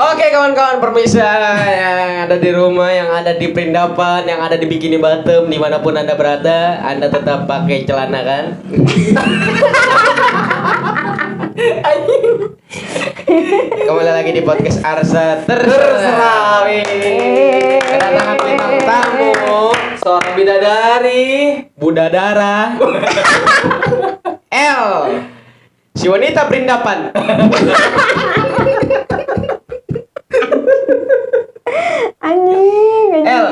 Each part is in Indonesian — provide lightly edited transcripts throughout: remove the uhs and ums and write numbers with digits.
Oke kawan-kawan permisa yang ada di rumah, yang ada di Perindapan, yang ada di Bikini Bottom, dimanapun anda berada, anda tetap pakai celana kan? Kembali lagi di podcast Arsa Terserah. Kedatangan bintang tamu, seorang bidadari, Budadara, L, si wanita Perindapan. Anjing. El,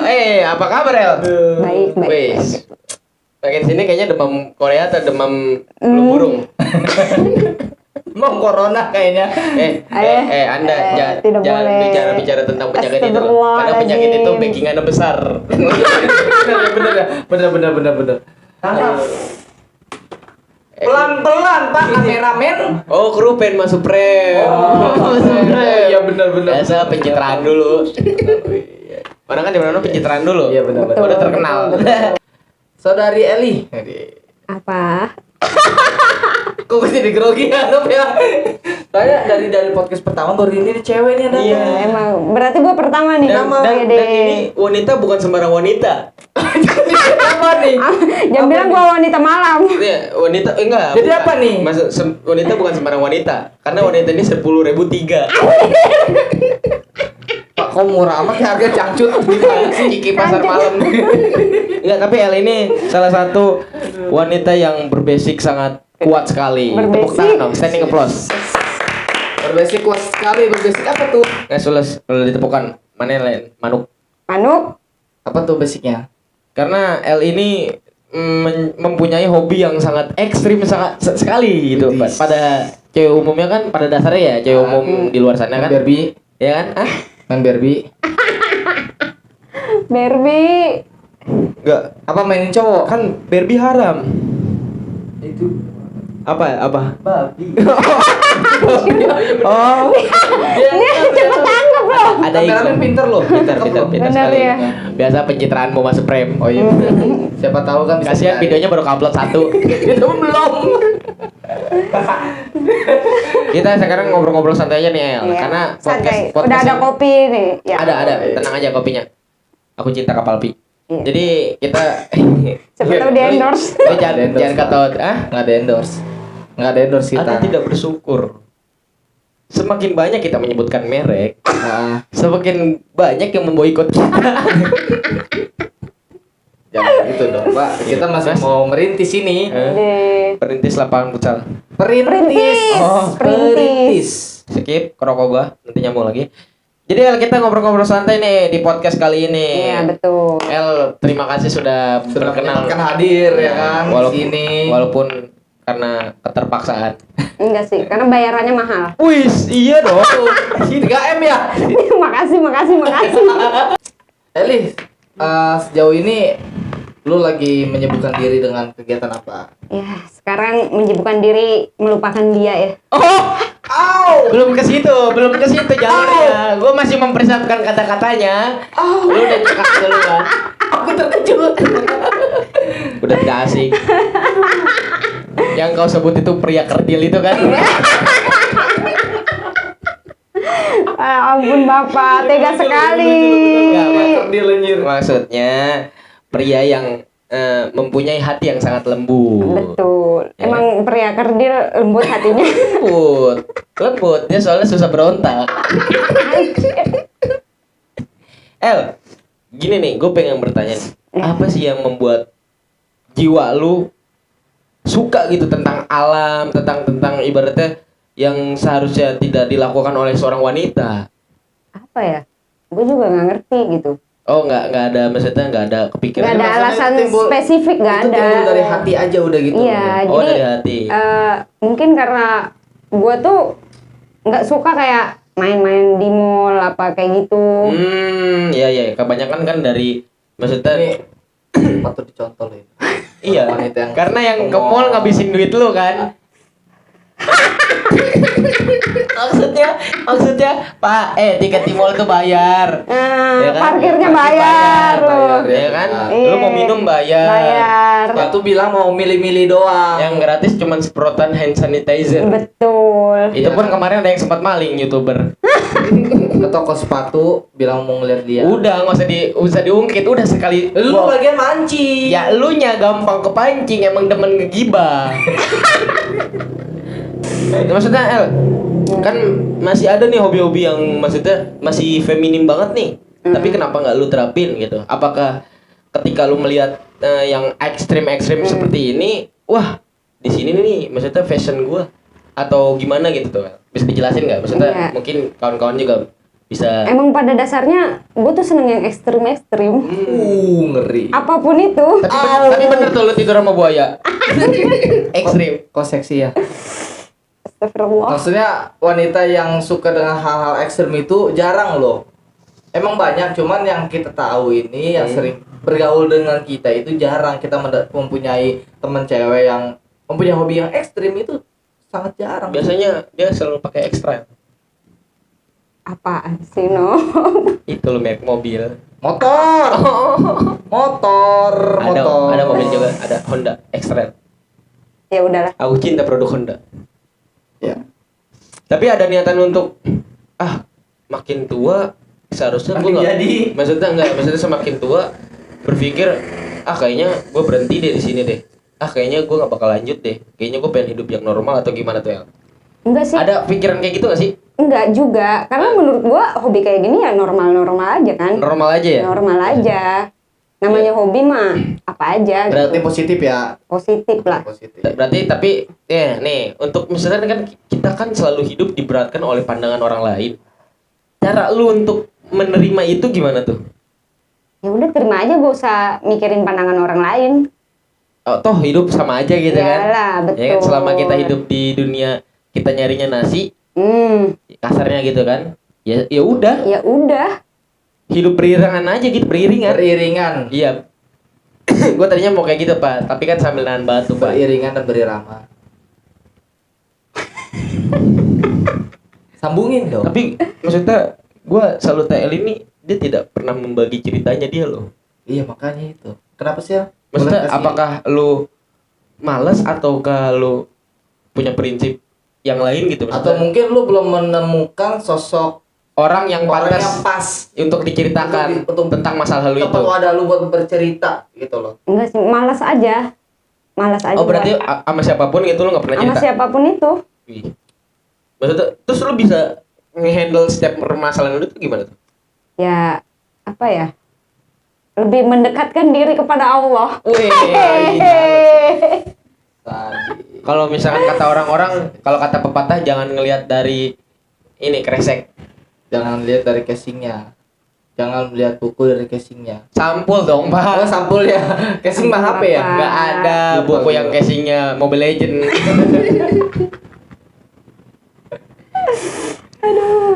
apa kabar El? Baik. Wis. Bagian sini kayaknya demam Korea atau demam flu burung. Mau corona kayaknya. Anda tidak boleh. bicara tentang penyakit itu. Karena Astagfirullahaladzim. penyakit itu backingannya besar. Bener. Pelan-pelan Pak kameramen. Oh, kru pen masuk frame. Iya bener. Biasa pencitraan dulu. Mana kan di mana pencitraan dulu. Iya bener. Udah terkenal. Saudari Eli. Apa? Kok jadi grogi ya? Saya dari podcast pertama baru ini cewek nih ada. Iya. Emang berarti gua pertama nih. Dan ini wanita bukan sembarang wanita. Apa nih? Jangan bilang gua wanita malam. Iya, wanita enggak. Jadi bukan. apa nih? Maksud wanita bukan sembarang wanita. Karena wanita ini 10.003. Pak kok murah amat ya harga cangcut. Kiki pasar malam. Enggak, tapi El ini salah satu wanita yang berbasic sangat kuat sekali. Tepuk Berbasic. tangan dong, standing applause. Berbasic kuat sekali. Berbasic apa tuh? Nggak sules kalau ditepukan. Mana yang lain? Manuk. Manuk. Apa tuh basicnya? Karena El ini mempunyai hobi yang sangat ekstrim sekali gitu. Widis. Pada cewek umumnya kan pada dasarnya ya cewek umum di luar sana kan. Barbie. Ya kan? Main Barbie. Barbie. Enggak. Apa mainin cowok? Kan Barbie haram. Itu Apa? babi. Oh. Ini cepet tanggap loh. Ada Kameramen iklan. pinter loh. Pintar Benar sekali. ya. Biasa pencitraan mau masuk frame. Oh iya. Siapa tahu kan bisa Kasihan dicari. videonya baru upload 1. Itu belum. Kita sekarang ngobrol-ngobrol santai aja nih El. Iya. Karena Santai. podcast Udah ada ini- kopi nih. Ya. Ada. Tenang aja kopinya. Aku cinta kapal pi. Iya. Jadi kita Siapa tahu di endorse. Lu jangan kata Nggak ada endorse. Nggak ada endorse kita. Anda tidak bersyukur. Semakin banyak kita menyebutkan merek, Nah, semakin banyak yang memboikot kita. jangan gitu dong, Pak. Kita masih mau merintis ini. Di Perintis lapangan futsal. Perintis. Oh, Perintis. Skip kerokok gua, nanti nyambung lagi. Jadi El, kita ngobrol-ngobrol santai nih di podcast kali ini. Iya betul. El, terima kasih sudah berkenan hadir ya kan walaupun, di sini. walaupun karena keterpaksaan. Enggak sih, karena bayarannya mahal. Wis, iya dong. 3M ya. makasih. Eli, sejauh ini lu lagi menyibukkan diri dengan kegiatan apa? Ya, sekarang menyibukkan diri melupakan dia ya. Belum ke situ jalurnya. Gue masih mempersiapkan kata-katanya. Lu udah cekak duluan. Aku terkejut. Udah tidak asing. Yang kau sebut itu pria kerdil itu kan? Ampun Bapak, tega sekali. Maksudnya pria yang mempunyai hati yang sangat lembut. Betul. Ya. Emang pria kerdil lembut hatinya. Lembut. Dia soalnya susah berontak. El, gini nih, gue pengen bertanya nih. Apa sih yang membuat jiwa lu suka gitu tentang alam, tentang ibaratnya yang seharusnya tidak dilakukan oleh seorang wanita? Apa ya? Gue juga nggak ngerti gitu. Oh, nggak ada, maksudnya nggak ada kepikiran. Nggak ada Maksudnya alasan timbul- spesifik, nggak Itu ada. timbul dari hati aja udah gitu. Iya, Oh, jadi dari hati. mungkin karena gue tuh nggak suka kayak main-main di mall apa kayak gitu. Iya. Kebanyakan kan dari maksudnya Ini patut dicontoh ya. iya. Wanita yang Karena yang ke mall ngabisin duit lu kan. maksudnya Pak, tiket di mall tuh bayar. Ya kan? Parkirnya Parkir bayar loh. Ya kan? Iya. Lu mau minum bayar. Bayar. Waktu bilang mau milih-milih doang. Yang gratis cuman semprotan hand sanitizer. Betul. Itu pun kemarin ada yang sempat maling YouTuber. ke toko sepatu bilang mau ngeliat dia. Udah nggak usah diungkit, udah sekali. Lu bagian mancing. Ya lu nya gampang kepancing, emang demen ngegibah. Maksudnya El, kan masih ada nih hobi-hobi yang maksudnya masih feminim banget nih. Tapi kenapa nggak lu terapin gitu? Apakah ketika lu melihat yang ekstrim seperti ini, wah di sini nih maksudnya fashion gua atau gimana gitu tuh? El? Bisa dijelasin nggak? Maksudnya Iya. mungkin kawan-kawan juga bisa. Emang pada dasarnya gue tuh seneng yang ekstrim. Ngeri. Apapun itu. Tapi bener tuh lu tidur sama buaya. Ekstrim. Kok seksi ya? Astagfirullah. Maksudnya wanita yang suka dengan hal-hal ekstrem itu jarang loh. Emang banyak, cuman yang kita tahu ini yang sering bergaul dengan kita itu jarang. Kita mempunyai teman cewek yang mempunyai hobi yang ekstrim itu sangat jarang. Biasanya dia selalu pakai ekstra. Apaan sih no? Itu lo merek mobil. Motor. Motor. Ada mobil juga, ada Honda X-Trail. Ya udahlah. Aku cinta produk Honda. Ya. Tapi ada niatan untuk makin tua seharusnya gue Makin nggak. jadi. Maksudnya semakin tua berpikir kayaknya gue berhenti deh di sini deh. Kayaknya gue nggak bakal lanjut deh. Kayaknya gue pengen hidup yang normal atau gimana tuh ya? Enggak sih. Ada pikiran kayak gitu gak sih? Enggak juga. Karena menurut gua hobi kayak gini ya normal-normal aja kan. Normal aja ya? Normal aja. Namanya hobi mah apa aja Berarti gitu. positif ya. Positif lah. Positif. Berarti tapi ya nih untuk misalnya kan kita kan selalu hidup diberatkan oleh pandangan orang lain. Cara lu untuk menerima itu gimana tuh? Ya udah terima aja, gak usah mikirin pandangan orang lain. Toh hidup sama aja gitu kan? Iyalah, betul. Ya kan selama kita hidup di dunia kita nyarinya nasi, kasarnya gitu kan? Ya udah, Ya udah. hidup beriringan aja gitu, beriringan. Beriringan. Iya. Gue tadinya mau kayak gitu Pak, tapi kan sambil nahan batu Pak. Beriringan dan berirama. Sambungin dong. Tapi maksudnya gue selalu TL ini dia tidak pernah membagi ceritanya dia loh. Iya makanya itu. Kenapa sih ya? Maksudnya Boleh kasih- apakah lu malas ataukah lu punya prinsip yang lain gitu? atau Maksudnya mungkin lu belum menemukan sosok orang yang orang yang pantas pas untuk diceritakan untuk tentang masalah lu itu. tempat wadah lu buat bercerita gitu loh. Enggak sih, malas aja. Malas aja. Oh berarti buat- sama siapapun gitu lu nggak pernah sama cerita? siapapun itu. Wih. Maksudnya terus lu bisa nge-handle setiap permasalahan lu itu gimana tuh? Ya apa ya? Lebih mendekatkan diri kepada Allah. Wih. Tadi. Kalau misalkan kata orang-orang, kalau kata pepatah jangan ngelihat dari ini kresek. Jangan lihat dari casingnya. Jangan melihat buku dari casingnya. Sampul dong, Oh Pak. sampul ya. Casing mah HP ya. Apa? Nggak ada Lupa buku gua. yang casingnya Mobile Legend.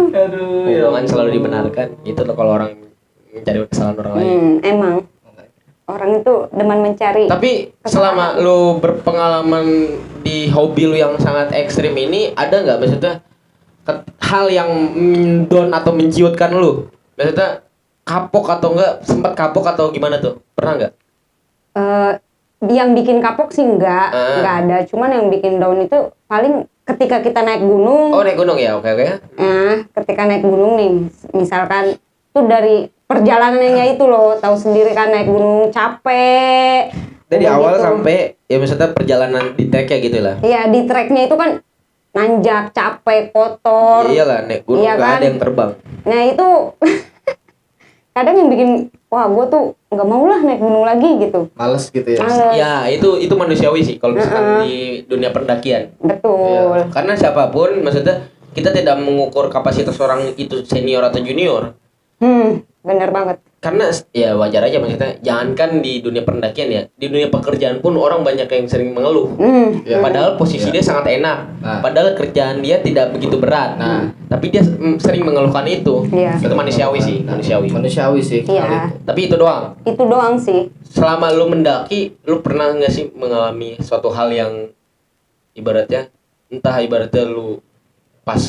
Aduh. Hubungan selalu dibenarkan. Itu loh kalau orang mencari kesalahan orang lain. Emang orang itu demen mencari. Tapi selama lu berpengalaman di hobi lu yang sangat ekstrim ini, ada nggak maksudnya hal yang down atau menciutkan lu? Maksudnya kapok atau enggak, sempat kapok atau gimana tuh? Pernah nggak? Yang bikin kapok sih enggak ada. Cuman yang bikin down itu paling ketika kita naik gunung. Oh naik gunung ya, oke. Ketika naik gunung nih, misalkan tuh dari perjalanannya itu loh, tahu sendiri kan naik gunung capek. Dari Udah awal gitu. sampai ya maksudnya perjalanan di trek ya gitu lah. Iya, di treknya itu kan nanjak, capek, kotor. Iya lah, naik gunung Iya nggak kan? ada yang terbang. Nah itu kadang yang bikin wah gue tuh nggak mau lah naik gunung lagi gitu. Males gitu ya. Males. Ya itu manusiawi sih kalau misalkan di dunia pendakian. Betul. Karena siapapun maksudnya kita tidak mengukur kapasitas orang itu senior atau junior. Bener banget. Karena ya wajar aja maksudnya jangankan di dunia pendakian ya, di dunia pekerjaan pun orang banyak yang sering mengeluh. Ya. Padahal posisi dia sangat enak. Nah. Padahal kerjaan dia tidak begitu berat. Nah. Tapi dia sering mengeluhkan itu. Iya. Itu manusiawi sih, manusiawi. Manusiawi sih. Iya. Tapi itu doang. Itu doang sih. Selama lu mendaki, lu pernah nggak sih mengalami suatu hal yang ibaratnya lu pas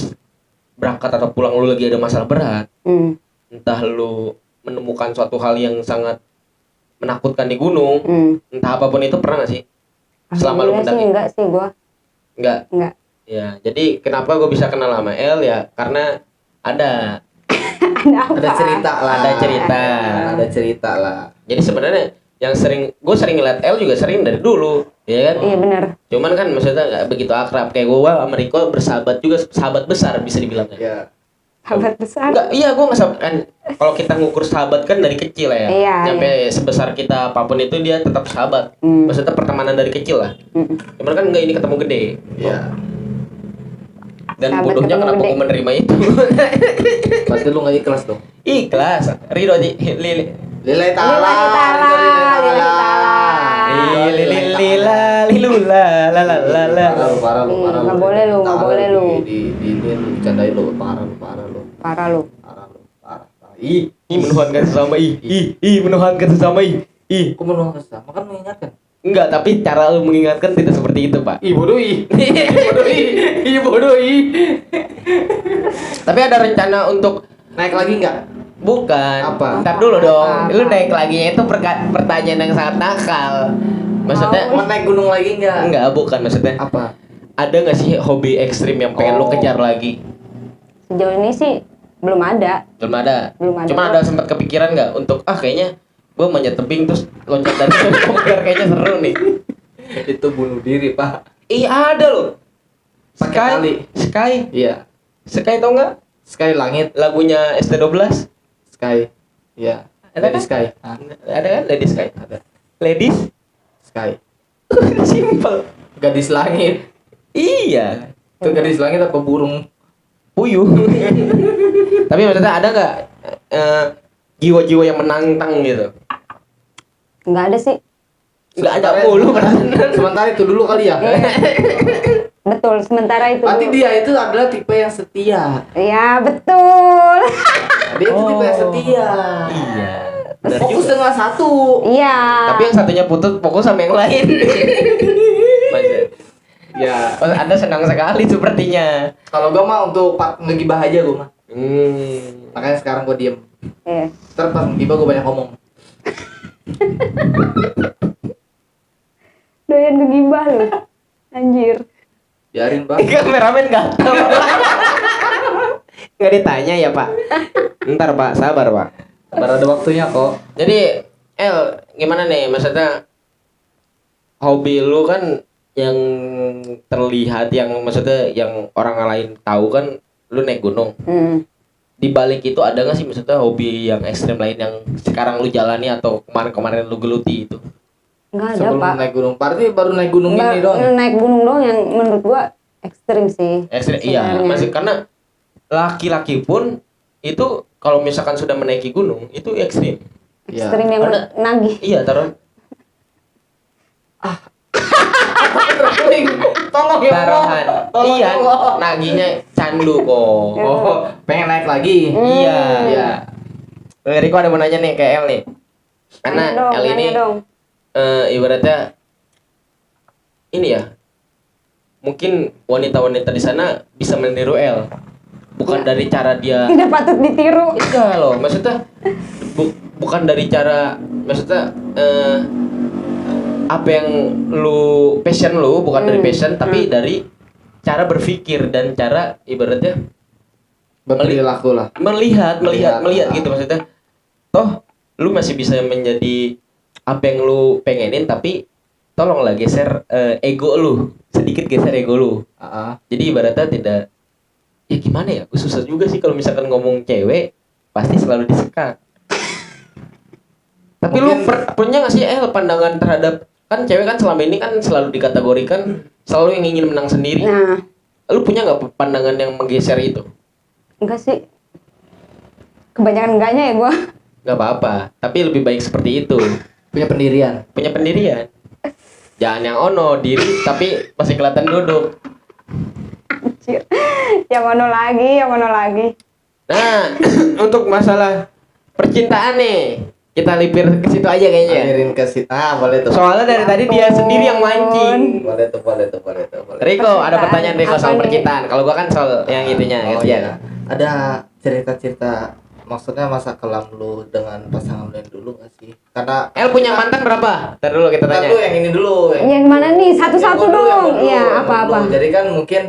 berangkat atau pulang lu lagi ada masalah berat, entah lu menemukan suatu hal yang sangat menakutkan di gunung, entah apapun itu, pernah nggak sih? Selama lu Alhamdulillah sih mendaki? enggak sih gua. Enggak. Enggak. Ya, jadi kenapa gue bisa kenal sama El ya karena ada Ada cerita lah. Ada cerita. Ada cerita lah. Jadi sebenarnya yang gue sering ngeliat L juga sering dari dulu, ya kan? Iya benar. Cuman kan maksudnya nggak begitu akrab kayak gue sama Riko, bersahabat juga, sahabat besar bisa dibilang ya. Ya. Sahabat besar. Enggak, iya gue nggak kan kalau kita ngukur sahabat kan dari kecil ya. Iya, Sampai sebesar kita apapun itu dia tetap sahabat. Maksudnya pertemanan dari kecil lah. Cuman kan enggak ini ketemu gede. Ya. Dan Sahabat bodohnya ketemu kenapa gede. gue menerima itu? Berarti lu nggak ikhlas dong. Ikhlas. Ridho Lili. Lillahi ta'ala. Lillahi ta'ala, lillahi ta'ala. Lila lilula la la la la. Parah lu. Nggak boleh lu, nggak boleh lu. Di bercandain lu, parah lu. Parah lu. Parah. Ih, menuhankan sesama menuhankan sesama ih. Kok menuang sesama kan mengingatkan. Enggak, tapi cara lu mengingatkan tidak seperti itu, Pak. Bodoh. Tapi ada rencana untuk Naik lagi nggak? bukan. Apa? Ntar dulu dong. Apa? Lu naik lagi itu pertanyaan yang sangat nakal. Maksudnya Mau naik gunung lagi nggak? enggak, bukan maksudnya. Apa? Ada nggak sih hobi ekstrim yang pengen lu Oh. kejar lagi? Sejauh ini sih belum ada. Belum ada. Belum ada. Cuma ada sempat kepikiran nggak untuk kayaknya gua manjat tebing terus loncat dari helikopter kayaknya seru nih. Itu bunuh diri, Pak. Ih, ada loh. Pakai tali. Sky. Iya. Sky tau nggak? Sky langit, Lagunya ST12. Sky. Iya. Ada Lady kan? Sky. Ah, Ada kan Lady Sky? ada. Ladies? Sky. Simple. Gadis langit. Iya. Itu gadis langit apa burung? Puyuh. Tapi maksudnya ada nggak jiwa-jiwa yang menantang gitu? Nggak ada sih. Nggak ada mulu kan? Sementara itu dulu kali ya. Betul, sementara itu. Berarti dia itu adalah tipe yang setia. Ya, betul. Dia itu tipe yang setia. Iya. Benar Fokus juga. dengan satu. Iya. Tapi yang satunya putus fokus sama yang lain. Maksudnya, Ya. oh, Anda senang sekali sepertinya. Kalau gua mah untuk ngegibah aja gua mah. Hmm. Makanya sekarang gua diem. Iya. Ntar pas ngegibah gua banyak ngomong. Doyan ngegibah lu. Anjir. Biarin, Bang. Kameramen nggak tahu. Nggak ditanya ya Pak. Ntar Pak, sabar Pak. Baru ada waktunya kok. Jadi gimana nih maksudnya hobi lu kan yang terlihat yang maksudnya yang orang lain tahu kan lu naik gunung. Di balik itu ada nggak sih maksudnya hobi yang ekstrim lain yang sekarang lu jalani atau kemarin-kemarin lu geluti itu? Nggak ada, Sebelum Pak. naik gunung. Berarti baru naik gunung ini dong. Naik gunung doang yang menurut gua ekstrim sih. Ekstrim, iya, sebenarnya. masih karena laki-laki pun itu kalau misalkan sudah menaiki gunung itu ekstrim. Iya. Ekstrim yang Karena- nagih. Iya, taruh Tolong ya taruhan. Tolong Iya, ya Allah. naginya candu kok. Oh, pengen naik lagi. Iya. Iya. Riko ada mau nanya nih ke El nih. Karena Nanya dong, El ini nanya dong. ibaratnya ini ya. Mungkin wanita-wanita di sana bisa meniru El. Bukan dari cara dia Tidak patut ditiru. enggak loh, maksudnya bukan dari cara maksudnya apa yang lu passion lu bukan dari passion tapi dari cara berpikir dan cara ibaratnya Berperilaku lah. melihat Melihat. gitu maksudnya. Toh lu masih bisa menjadi apa yang lu pengenin tapi tolonglah geser ego lu, sedikit geser ego lu. Jadi ibaratnya tidak ya gimana ya, gue susah juga sih kalau misalkan ngomong cewek pasti selalu disekak. Tapi Mungkin- lu punya gak sih pandangan terhadap kan cewek kan selama ini kan selalu dikategorikan selalu yang ingin menang sendiri. Nah, Lu punya nggak pandangan yang menggeser itu? enggak sih. Kebanyakan enggaknya ya gua. Nggak apa-apa, tapi lebih baik seperti itu. Punya pendirian. Punya pendirian. Jangan yang ono diri tapi masih kelihatan duduk. Anjir. Yang mana lagi? Nah, untuk masalah percintaan nih, kita lipir ke situ aja kayaknya. Alirin ke situ. Boleh tuh. Soalnya dari tadi dia sendiri yang mancing. Boleh tuh. Riko, ada pertanyaan Riko Apa soal nih? percintaan. Kalau gua kan soal yang itunya, Oh, gantian. iya. Ada cerita-cerita maksudnya masa kelam lu dengan pasangan lu yang dulu gak sih? Karena El punya mantan berapa? Ntar dulu kita Ntar tanya. dulu yang ini dulu. Yang mana nih? Satu-satu yang gua dulu, yang dong. gua dulu, Iya, yang gua apa-apa. dulu. Jadi kan mungkin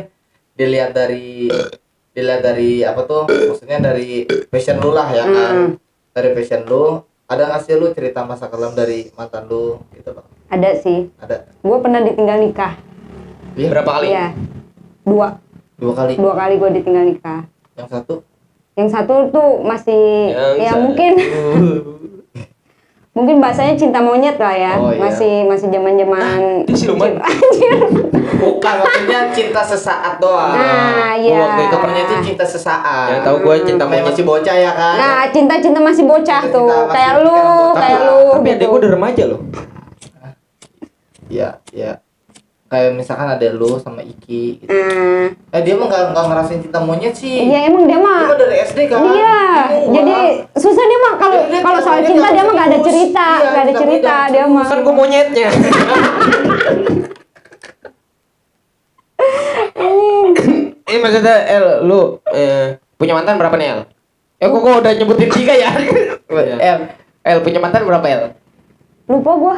dilihat dari dilihat dari apa tuh, maksudnya dari passion lu lah ya kan. Dari passion lu, ada nggak sih lu cerita masa kelam dari mantan lu gitu loh? Ada sih. Ada. Gue pernah ditinggal nikah. Iya. Berapa kali? Iya. Dua 2 kali. gue ditinggal nikah. Yang satu Yang satu tuh masih ya mungkin mungkin bahasanya cinta monyet lah ya. Oh, iya. Masih zaman-zaman Itu siluman. bukan, maksudnya cinta sesaat doang. Nah, iya. Waktu itu Temennya itu cinta sesaat. Yang tahu gue cinta Namanya monyet. masih bocah ya kan. Nah, cinta-cinta masih bocah Cinta-cinta tuh. masih Kayak lu, pikiran kayak bocah. lu Tapi adek gue udah remaja loh. Iya, iya. Kayak misalkan ada lu sama Iki gitu. Nah, Dia mah nggak ngerasain cinta monyet sih. iya emang dia Dia mah mah dari SD kan. iya, Bingung jadi gua. susah dia mah kalau Dia kalau soal dia cinta dia mah nggak gak ada serius. cerita, Iya, gak ada cinta cerita beda. dia mah. Kan gue monyetnya. Ini maksudnya lu punya mantan berapa nih El? Kok gue udah nyebutin 3 ya? El punya mantan berapa El? Lupa gua.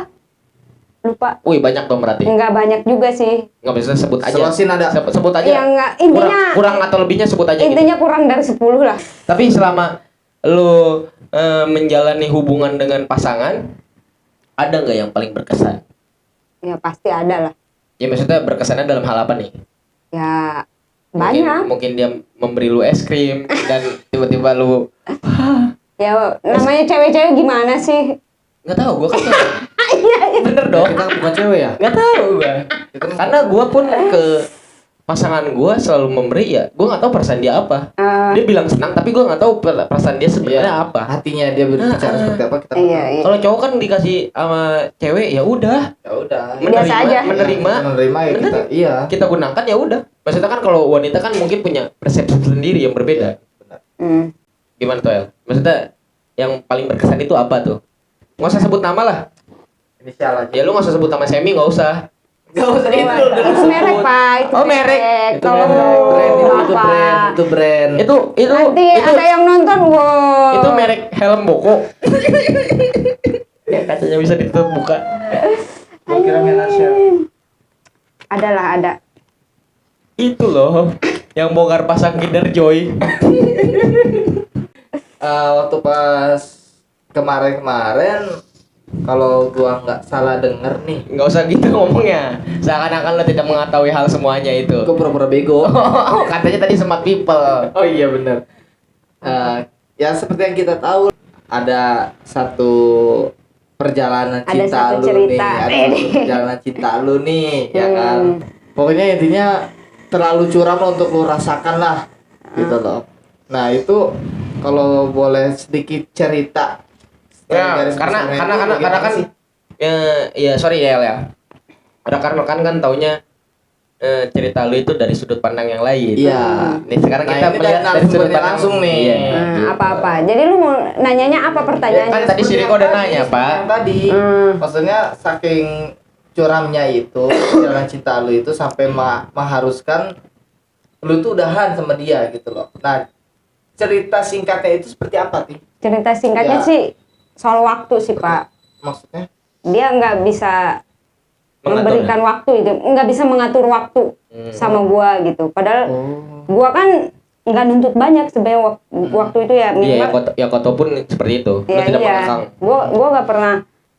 Lupa. Wih banyak dong berarti. Enggak banyak juga sih. Nggak bisa sebut aja. Selosin ada. Sebut aja. Ya enggak, intinya kurang atau lebihnya sebut aja gitu. intinya kurang dari 10 lah. Tapi selama lu menjalani hubungan dengan pasangan, ada nggak yang paling berkesan? Ya pasti ada lah. Ya maksudnya berkesannya dalam hal apa nih? Ya banyak. Mungkin dia memberi lu es krim dan tiba-tiba lu Ya namanya cewek-cewek gimana sih? nggak tahu gua kan bener dong. Kita bukan cewek ya? Nggak tahu gua. Karena gua pun ke pasangan gua selalu memberi ya. Gua nggak tahu perasaan dia apa. Dia bilang senang tapi gua nggak tahu perasaan dia sebenarnya Iya. apa. Hatinya dia berbicara seperti apa kita nggak Iya, tahu. iya. Kalau cowok kan dikasih sama cewek ya udah. Ya udah. Biasa aja. Menerima Ya kita. Iya. kita gunakan ya udah. Maksudnya kan kalau wanita kan mungkin punya persepsi sendiri yang berbeda. Benar. Gimana tuh El? Maksudnya yang paling berkesan itu apa tuh? Nggak usah sebut nama lah. Inisial aja. Ya lu nggak usah sebut nama Semi, nggak usah. Gak usah itu udah Itu merek, Pak. Itu Oh, merek. Itu Tolong, brand, itu Bapak. brand, itu brand. Itu Nanti ada yang nonton, wow. itu merek helm Boko. Ya kacanya bisa ditutup buka. Gua kira Menasya. Ada. Itu loh yang bongkar pasang Kinder Joy. Waktu pas kemarin kalau gua nggak salah denger nih, Nggak usah gitu ngomongnya. Seakan-akan lo tidak mengetahui hal semuanya itu. gua pura-pura bego. Katanya tadi smart people. Oh iya bener. Ya seperti yang kita tahu, ada satu perjalanan Ada cinta satu lu cerita. nih, ada satu perjalanan cinta lu nih, ya kan. Pokoknya intinya terlalu curam untuk lu rasakan lah, gitu loh. Nah itu kalau boleh sedikit cerita. Ya, Garis karena besarnya karena itu karena bagaimana kan sih? ya sorry ya El ya. Rekan-rekan kan taunya cerita lu itu dari sudut pandang yang lain. Iya. Nih sekarang Nah, kita ini melihat dari sudut narasumbernya pandang langsung nih. Iya. Apa-apa. Jadi lu mau nanyanya apa pertanyaannya? Kan tadi si Riko udah nanya, Pak. Tadi, maksudnya saking curamnya itu, jalan cinta lu itu sampai mengharuskan lu tuh udahan sama dia gitu loh. Nah, cerita singkatnya itu seperti apa sih? Cerita singkatnya Ya. sih soal waktu sih, Pak. Maksudnya? Dia nggak bisa memberikan waktu itu, nggak bisa mengatur waktu sama gua gitu. Padahal gua kan nggak nuntut banyak sebenarnya waktu itu ya Iya, minimal. ya Koto pun seperti itu. Lu Iya, tidak iya. mengekang. Gua nggak pernah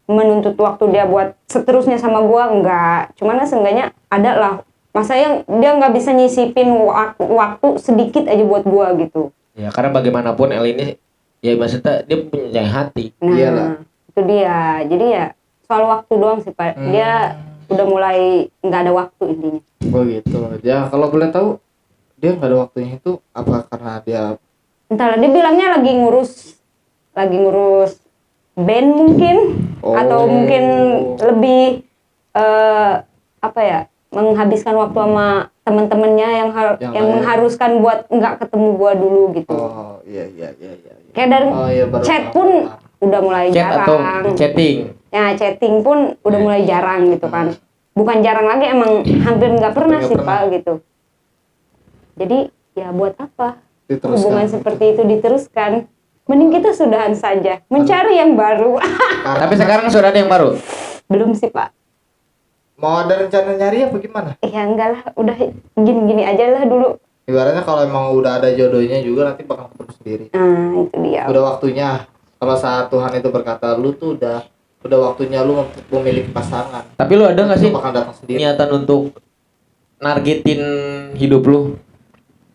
menuntut waktu dia buat seterusnya sama gua, enggak. Cuman kan seenggaknya ada lah. Masa yang dia nggak bisa nyisipin waktu sedikit aja buat gua gitu. Ya karena bagaimanapun El ini ya maksudnya dia punya hati. Nah, Iyalah. itu dia. Jadi ya soal waktu doang sih, Pak. Dia udah mulai nggak ada waktu intinya. Oh gitu. Ya kalau boleh tahu dia nggak ada waktunya itu apa karena dia Entahlah, dia bilangnya lagi ngurus band mungkin, atau mungkin lebih apa ya, menghabiskan waktu sama teman-temannya yang Yang lain. mengharuskan buat nggak ketemu gua dulu gitu. iya. Kayak dari Oh, iya, baru chat paham. pun udah mulai Chat atau jarang. chatting. Ya chatting pun udah mulai jarang gitu kan. Bukan jarang lagi, emang hampir nggak pernah Nggak sih pernah. Pak gitu. Jadi ya buat apa Diteruskan. hubungan seperti itu diteruskan? Mending kita sudahan saja, mencari yang baru. Tapi sekarang sudah ada yang baru. Belum sih Pak. Mau ada rencana nyari apa gimana? Ya enggak lah, udah gini-gini aja lah dulu. Ibaratnya kalau emang udah ada jodohnya juga nanti bakal ketemu sendiri. Nah itu dia. Udah waktunya. Kalau saat Tuhan itu berkata lu tuh udah waktunya lu memiliki pasangan. Tapi lu ada nggak Itu sih bakal datang sendiri. niatan untuk nargetin hidup lu?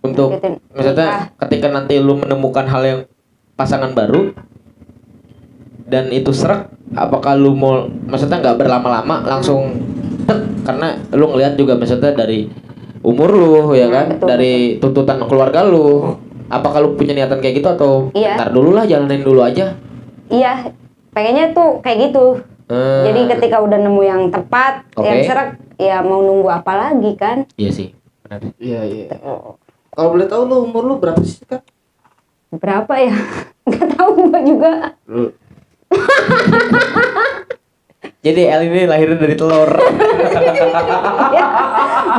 Untuk Nargetin maksudnya ketika nanti lu menemukan hal yang pasangan baru dan itu serak, apakah lu mau maksudnya nggak berlama-lama langsung tek, karena lu ngelihat juga maksudnya dari umur lu ya Nah, kan, betul, dari tuntutan keluarga lu. Apakah lu punya niatan kayak gitu atau Iya. ntar dulu lah, jalanin dulu aja? Iya, pengennya tuh kayak gitu. Jadi ketika udah nemu yang tepat, Oke. yang serak, ya mau nunggu apa lagi kan? Iya sih, benar. Iya, iya. Kalau boleh tahu lu umur lu berapa sih, Kak? Berapa ya? Nggak tahu gua juga. Jadi El ini lahirnya dari telur. Ya,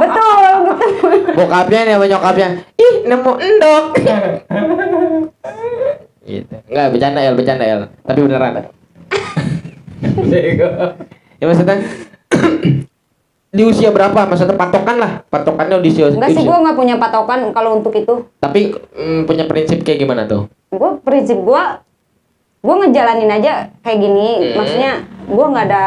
betul, betul. Bokapnya nih sama nyokapnya, ih nemu endok. Gitu. Enggak, bercanda El. Tapi beneran. Ya maksudnya di usia berapa? Maksudnya patokan lah. Patokannya di usia. Enggak sih, gua nggak punya patokan kalau untuk itu. Tapi punya prinsip kayak gimana tuh? Prinsip gua ngejalanin aja kayak gini. Maksudnya gua nggak ada,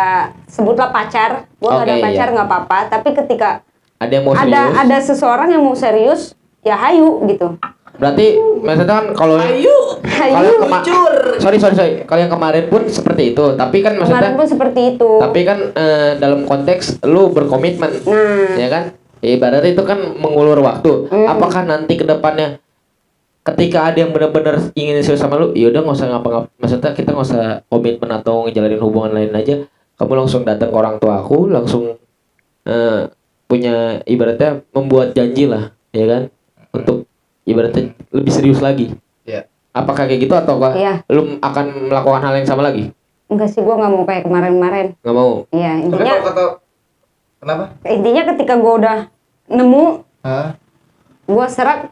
sebutlah pacar. Gua nggak ada Oke, pacar iya. nggak apa-apa. Tapi ketika Ada yang mau serius? ada seseorang yang mau serius, ya hayu gitu. Berarti maksudnya kan kalau Ayo. kalau yang Jujur. sorry. Kalau yang kemarin pun seperti itu. Tapi kan maksudnya Kemarin pun seperti itu. tapi kan dalam konteks lu berkomitmen, Nah, ya kan? Ya, ibaratnya itu kan mengulur waktu. Apakah nanti ke depannya ketika ada yang benar-benar ingin serius sama lu, ya udah nggak usah ngapa-ngapa. Maksudnya kita nggak usah komitmen atau ngejalanin hubungan lain aja. Kamu langsung datang ke orang tua aku, langsung punya ibaratnya membuat janji lah, ya kan? Untuk ibaratnya lebih serius lagi. Iya. Apakah kayak gitu atau Iya. lu akan melakukan hal yang sama lagi? enggak sih, gua nggak mau kayak kemarin-kemarin. Nggak mau. Iya, Tapi intinya kalau kata kenapa? ketika gua udah nemu, Hah? gua serak,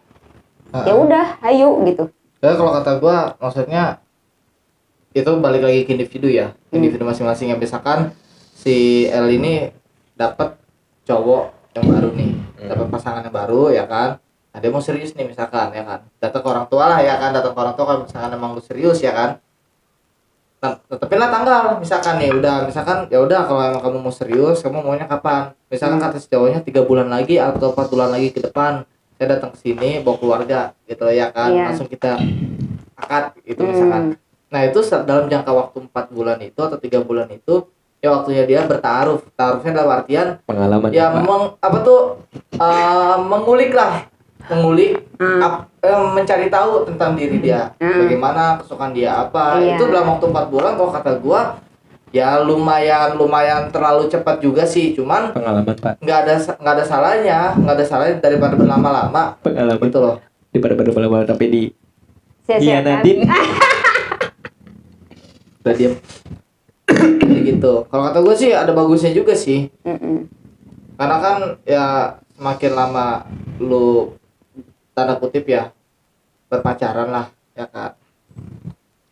ya udah, ayo gitu. Ya kalau kata gua maksudnya itu balik lagi ke individu ya. Individu masing-masing. Yang misalkan si L ini dapat cowok yang baru nih, dapat pasangan yang baru ya kan. Nah, dia mau serius nih misalkan ya kan. Datang ke orang tua lah ya kan, datang ke orang tua kalau misalkan emang lu serius ya kan. Nah, tetepin lah tanggal misalkan nih, udah misalkan ya udah kalau emang kamu mau serius, kamu maunya kapan? Misalkan kata si cowoknya 3 bulan lagi atau 4 bulan lagi ke depan saya datang ke sini bawa keluarga gitu ya kan. Iya. Langsung kita akad gitu misalkan. Nah, itu dalam jangka waktu 4 bulan itu atau 3 bulan itu ya waktunya dia bertaruh. Taruhnya dalam artian Pengalaman ya mengulik lah, mencari tahu tentang diri dia, bagaimana kesukaan dia apa. Iya. Itu dalam waktu 4 bulan kalau kata gua ya lumayan terlalu cepat juga sih, cuman pengalaman Pak. nggak ada salahnya daripada berlama-lama Pengalaman gitu loh. daripada berlama-lama tapi di Sia-siakan. hianatin. Udah diem. Jadi gitu. Kalau kata gue sih ada bagusnya juga sih. Karena kan ya semakin lama lu tanda kutip ya berpacaran lah ya kan.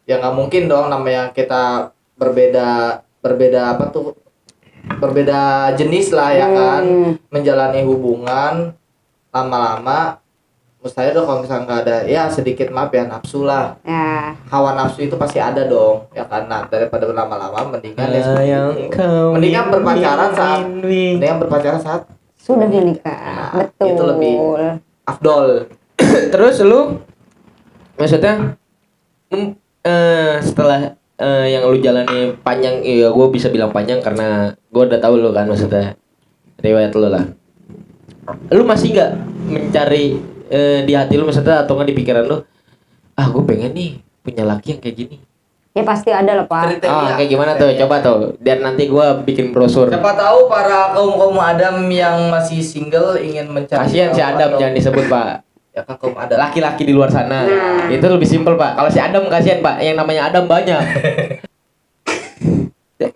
Ya nggak mungkin dong namanya kita berbeda jenis lah ya kan. Menjalani hubungan lama-lama mustahil dong kalau misalnya nggak ada ya sedikit maaf ya nafsu lah. Ya, Hawa nafsu itu pasti ada dong ya karena daripada berlama-lama mendingan ya seperti itu. Mendingan berpacaran saat sudah menikah. Nah, Betul. itu lebih afdol. Terus lu maksudnya setelah yang lu jalani panjang, ya gue bisa bilang panjang karena gue udah tahu lu kan maksudnya riwayat lu lah. Lu masih gak mencari di hati lu maksudnya atau nggak di pikiran lu, gue pengen nih punya laki yang kayak gini. Ya pasti ada lah, Pak. Kayak gimana tuh? Coba tuh. Dan nanti gue bikin brosur. Siapa tahu para kaum Adam yang masih single ingin mencari. Kasihan si Adam, jangan disebut Pak. Ya kan kaum Adam. Laki-laki di luar sana. Itu lebih simpel Pak. Kalau si Adam kasihan Pak. Yang namanya Adam banyak.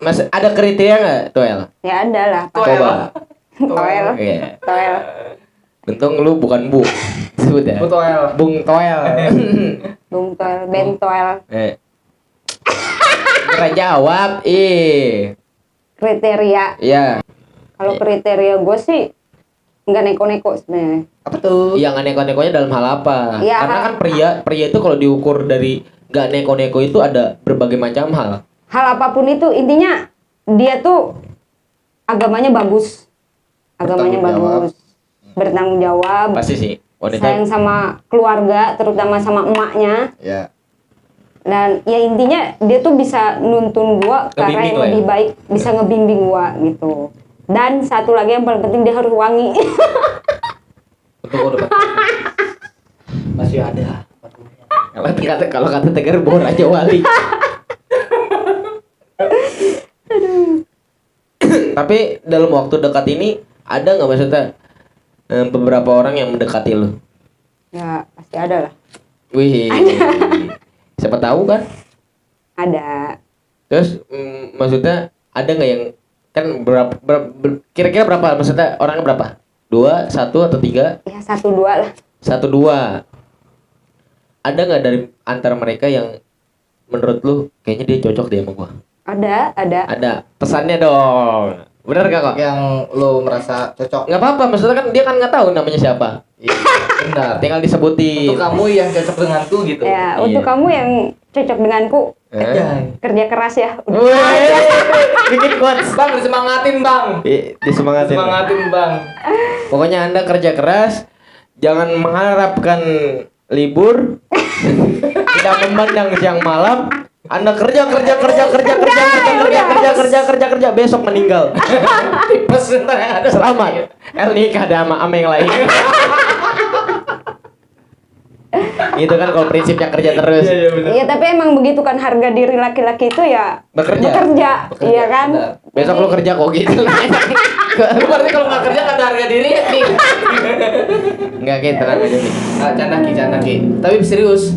Mas, ada kriteria nggak tuh El? Ya ada lah, Pak. Coba. Toel. Iya. Toel. Untung lu bukan Bu. Sebut ya. Toel. Bung Toel. Bung Toel, Ben Toel. Kira jawab. Kriteria. Iya. Kalau kriteria gue sih nggak neko-neko sebenarnya. Apa tuh? Yang neko-nekonya dalam hal apa? Ya, Karena kan pria itu kalau diukur dari gak neko-neko itu ada berbagai macam hal. Hal apapun itu intinya dia tuh agamanya bagus, agamanya Bertanggung jawab. bagus, bertanggung jawab, Pasti sih wanita. sayang sama keluarga, terutama sama emaknya. Ya. Dan ya intinya dia tuh bisa nuntun gua ke arah Ngebimbing yang lah ya. lebih baik, bisa ngebimbing gua gitu. Dan satu lagi yang paling penting dia harus wangi. Untuk gua dapat. Masih ada. Kalau kata Tegar bor aja wali. Tapi dalam waktu dekat ini ada nggak maksudnya beberapa orang yang mendekati lu? Ya pasti ada lah. Wih, siapa tahu kan? Ada. Terus maksudnya ada nggak yang kan kira-kira berapa? Maksudnya orangnya berapa? 2, 1 atau 3? Ya 1-2 lah. 1, 2. Ada nggak dari antara mereka yang menurut lu kayaknya dia cocok deh sama gua? Ada. Ada. Pesannya dong. Bener gak kok? Yang lo merasa cocok. Nggak apa-apa, maksudnya kan dia kan nggak tahu namanya siapa. Iya, benar. Tinggal disebutin. Untuk kamu yang cocok denganku gitu. Ya, Iya. untuk kamu yang cocok denganku, Anjay. kerja keras ya. Udah. Wih, bikin quotes. Bang, disemangatin bang. Disemangatin. Disemangatin bang. Pokoknya Anda kerja keras, jangan mengharapkan libur, tidak memandang siang malam. Anda kerja, besok meninggal. Tipes ntar yang ada. Selamat. Nikah ada sama yang lain. Itu kan kalau prinsipnya kerja terus. Iya, benar. Iya, tapi emang begitu kan harga diri laki-laki itu ya Bekerja. Bekerja, iya kan? benar. Besok lo kerja kok gitu. Lu berarti kalau nggak kerja nggak ada harga diri nih. Enggak kayak tenang aja nih. Canda ki. Tapi serius.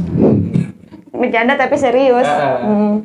Bercanda tapi serius. Ah.